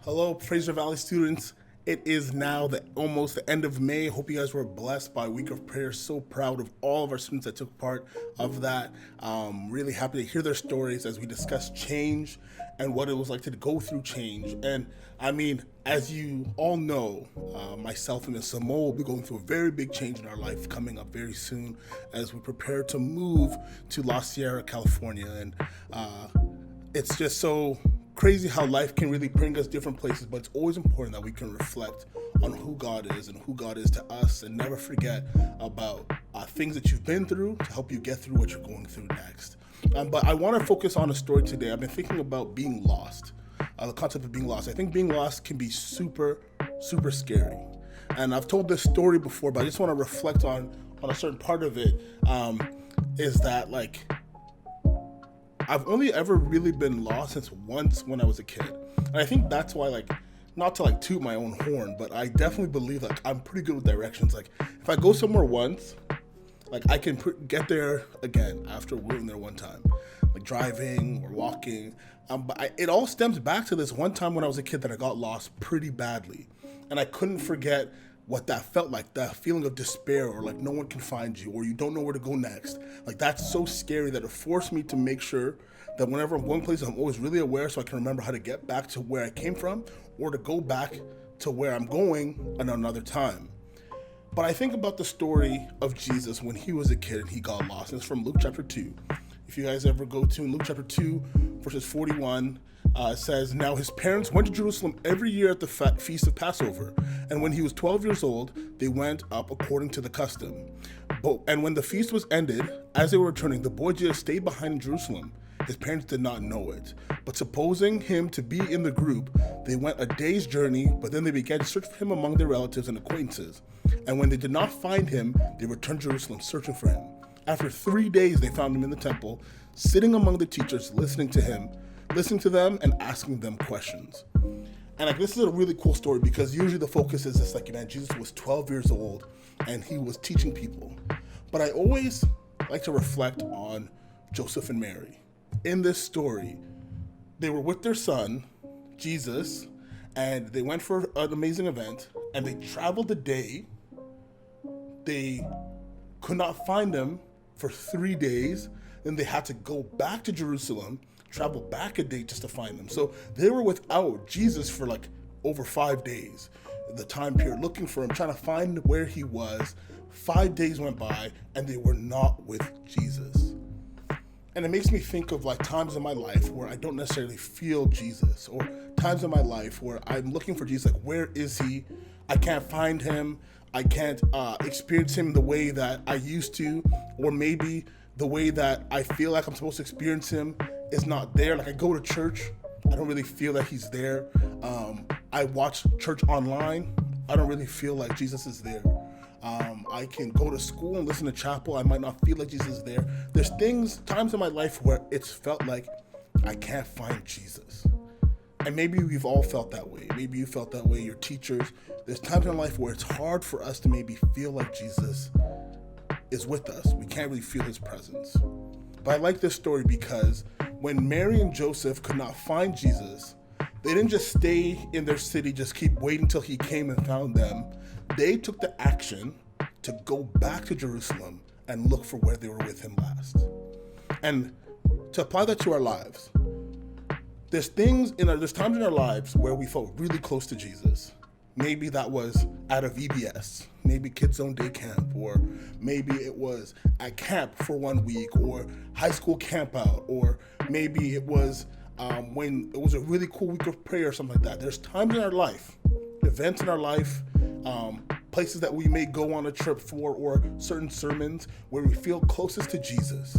Hello, Fraser Valley students. It is now almost the end of May. Hope you guys were blessed by a week of prayer. So proud of all of our students that took part of that. Really happy to hear their stories as we discuss change and what it was like to go through change. And I mean, as you all know, myself and Ms. Samo will be going through a very big change in our life coming up very soon as we prepare to move to La Sierra, California. And it's just so crazy how life can really bring us different places, but it's always important that we can reflect on who God is and who God is to us and never forget about things that you've been through to help you get through what you're going through next. But I want to focus on a story today. I've been thinking about being lost, the concept of being lost. I think being lost can be super, super scary. And I've told this story before, but I just want to reflect on a certain part of it. Is that like, I've only ever really been lost since once when I was a kid. And I think that's why, like, not to like toot my own horn, but I definitely believe like I'm pretty good with directions. Like if I go somewhere once, like I can get there again after going there one time, like driving or walking. It all stems back to this one time when I was a kid that I got lost pretty badly. And I couldn't forget what that felt like, that feeling of despair, or like no one can find you, or you don't know where to go next. Like that's so scary that it forced me to make sure that whenever I'm going places, I'm always really aware so I can remember how to get back to where I came from or to go back to where I'm going at another time. But I think about the story of Jesus when he was a kid and he got lost. And it's from Luke chapter 2. If you guys ever go to Luke chapter 2, verses 41, it says, "Now his parents went to Jerusalem every year at the feast of Passover. And when he was 12 years old, they went up according to the custom. And when the feast was ended, as they were returning, the boy Jesus stayed behind in Jerusalem. His parents did not know it. But supposing him to be in the group, they went a day's journey, but then they began to search for him among their relatives and acquaintances. And when they did not find him, they returned to Jerusalem searching for him. After 3 days, they found him in the temple, sitting among the teachers, listening to them and asking them questions." And like this is a really cool story because usually the focus is just like, man, Jesus was 12 years old and he was teaching people. But I always like to reflect on Joseph and Mary. In this story, they were with their son, Jesus, and they went for an amazing event and they traveled a day. They could not find him for 3 days. Then they had to go back to Jerusalem, travel back a day just to find them. So they were without Jesus for like over 5 days, the time period, looking for him, trying to find where he was. 5 days went by and they were not with Jesus. And it makes me think of like times in my life where I don't necessarily feel Jesus, or times in my life where I'm looking for Jesus, like where is he? I can't find him. I can't experience him the way that I used to, or maybe the way that I feel like I'm supposed to experience him is not there. Like I go to church, I don't really feel that he's there. I watch church online, I don't really feel like Jesus is there. I can go to school and listen to chapel, I might not feel like Jesus is there. There's times in my life where it's felt like I can't find Jesus. And maybe we've all felt that way. Maybe you felt that way, your teachers. There's times in life where it's hard for us to maybe feel like Jesus is with us. We can't really feel his presence. But I like this story because when Mary and Joseph could not find Jesus, they didn't just stay in their city, just keep waiting till he came and found them. They took the action to go back to Jerusalem and look for where they were with him last. And to apply that to our lives, there's times in our lives where we felt really close to Jesus. Maybe that was at a VBS, maybe Kids Zone Day Camp, or maybe it was at camp for 1 week, or high school camp out, or maybe it was when it was a really cool week of prayer or something like that. There's times in our life, events in our life, places that we may go on a trip for, or certain sermons where we feel closest to Jesus.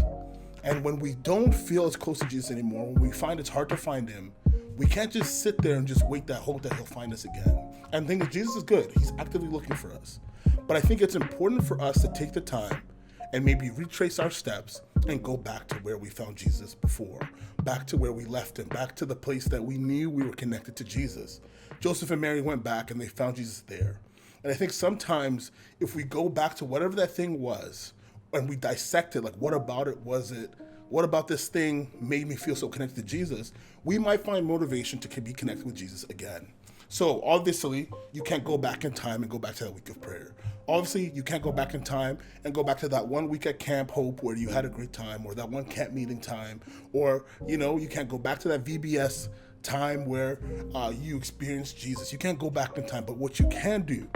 And when we don't feel as close to Jesus anymore, when we find it's hard to find him, we can't just sit there and just wait that hope that he'll find us again. And think that Jesus is good. He's actively looking for us. But I think it's important for us to take the time and maybe retrace our steps and go back to where we found Jesus before, back to where we left him, back to the place that we knew we were connected to Jesus. Joseph and Mary went back and they found Jesus there. And I think sometimes if we go back to whatever that thing was, and we dissect it, like what about it was what about this thing made me feel so connected to Jesus, we might find motivation to be connected with Jesus again. So obviously, you can't go back in time and go back to that week of prayer. Obviously, you can't go back in time and go back to that 1 week at Camp Hope where you had a great time, or that one camp meeting time, or, you can't go back to that VBS time where you experienced Jesus. You can't go back in time, but what you can do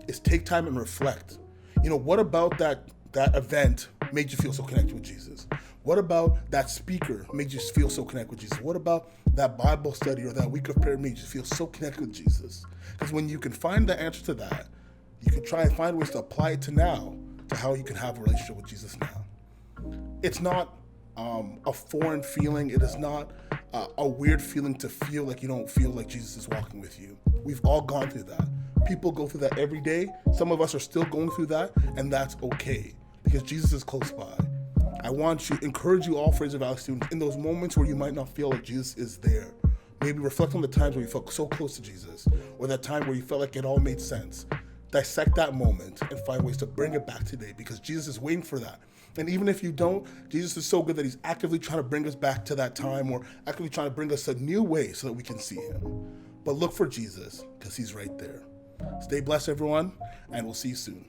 is take time and reflect. What about that event made you feel so connected with Jesus? What about that speaker made you feel so connected with Jesus? What about that Bible study or that week of prayer made you feel so connected with Jesus? Because when you can find the answer to that, you can try and find ways to apply it to how you can have a relationship with Jesus now. It's not a foreign feeling. It is not a weird feeling to feel like you don't feel like Jesus is walking with you. We've all gone through that. People go through that every day. Some of us are still going through that, and that's okay because Jesus is close by. I want to encourage you all, Fraser Valley students, in those moments where you might not feel like Jesus is there. Maybe reflect on the times where you felt so close to Jesus, or that time where you felt like it all made sense. Dissect that moment and find ways to bring it back today, because Jesus is waiting for that. And even if you don't, Jesus is so good that he's actively trying to bring us back to that time, or actively trying to bring us a new way so that we can see him. But look for Jesus, because he's right there. Stay blessed, everyone, and we'll see you soon.